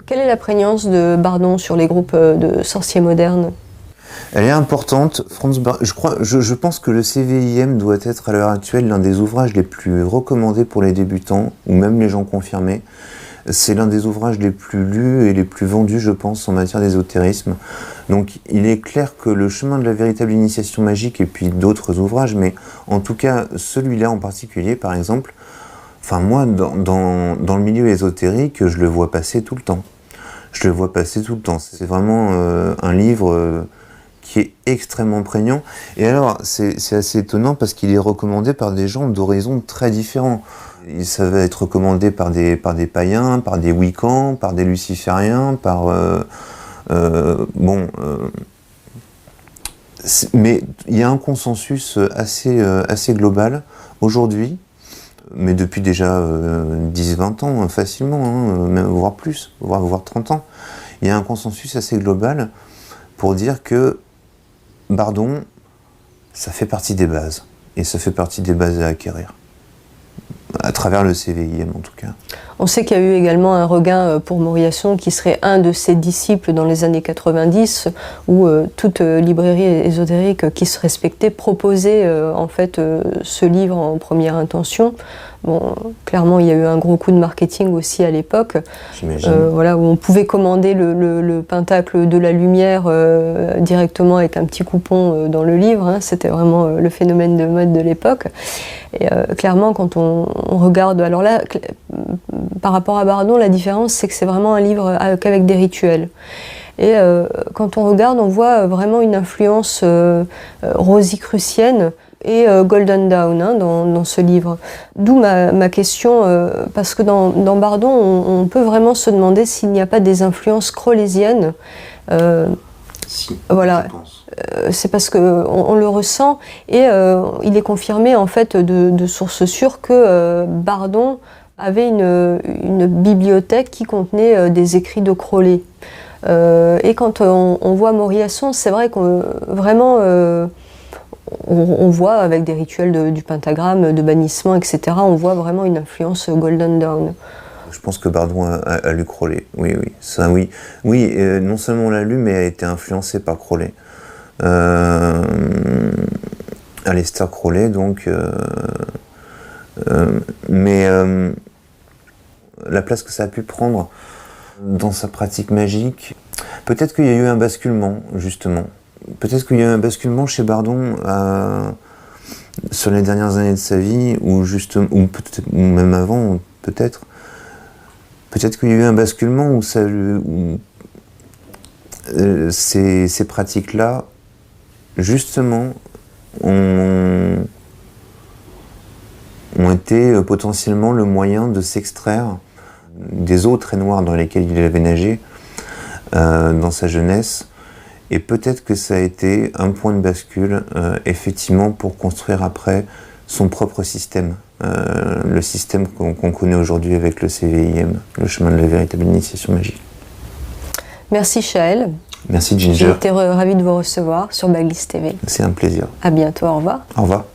Quelle est la prégnance de Bardon sur les groupes de sorciers modernes? Elle est importante. Je pense que le CVIM doit être à l'heure actuelle l'un des ouvrages les plus recommandés pour les débutants, ou même les gens confirmés. C'est l'un des ouvrages les plus lus et les plus vendus, je pense, en matière d'ésotérisme. Donc il est clair que le chemin de la véritable initiation magique, et puis d'autres ouvrages, mais en tout cas celui-là en particulier, par exemple, enfin moi, dans le milieu ésotérique, je le vois passer tout le temps. Je le vois passer tout le temps. C'est vraiment un livre qui est extrêmement prégnant. Et alors, c'est assez étonnant parce qu'il est recommandé par des gens d'horizons très différents. Ça va être recommandé par des païens, par des wiccans, par des lucifériens, mais il y a un consensus assez global aujourd'hui, mais depuis déjà 10-20 ans facilement, hein, voire plus, voire 30 ans. Il y a un consensus assez global pour dire que Bardon, ça fait partie des bases, et ça fait partie des bases à acquérir, à travers le CVIM en tout cas. On sait qu'il y a eu également un regain pour Moriasson, qui serait un de ses disciples dans les années 90, où toute librairie ésotérique qui se respectait proposait en fait ce livre en première intention. Bon, clairement, il y a eu un gros coup de marketing aussi à l'époque, voilà, où on pouvait commander le Pentacle de la Lumière directement avec un petit coupon dans le livre, hein. C'était vraiment le phénomène de mode de l'époque. Et clairement, quand on regarde, alors là, par rapport à Bardon, la différence, c'est que c'est vraiment un livre avec des rituels. Et quand on regarde, on voit vraiment une influence rosicrucienne et Golden Dawn, hein, dans ce livre. D'où ma question, parce que dans Bardon, on peut vraiment se demander s'il n'y a pas des influences crowleysiennes. Si, voilà. Je pense. C'est parce qu'on le ressent, et il est confirmé en fait de sources sûres que Bardon avait une bibliothèque qui contenait des écrits de Crowley. Et quand on voit Moriasson, c'est vrai qu'on vraiment on voit avec des rituels du pentagramme, de bannissement, etc., on voit vraiment une influence Golden Dawn. Je pense que Bardon a lu Crowley, oui, ça oui. Oui, non seulement on l'a lu, mais a été influencé par Crowley. Aleister Crowley, donc. Mais la place que ça a pu prendre dans sa pratique magique, peut-être qu'il y a eu un basculement, justement. Peut-être qu'il y a eu un basculement chez Bardon sur les dernières années de sa vie, ou même avant, peut-être. Peut-être qu'il y a eu un basculement où ces pratiques-là, justement, ont été potentiellement le moyen de s'extraire des eaux très noires dans lesquelles il avait nagé dans sa jeunesse. Et peut-être que ça a été un point de bascule, effectivement, pour construire après son propre système. Le système qu'on connaît aujourd'hui avec le CVIM, le chemin de la véritable initiation magique. Merci Shael. Merci Ginger. J'ai été ravie de vous recevoir sur Baglist TV. C'est un plaisir. À bientôt, au revoir. Au revoir.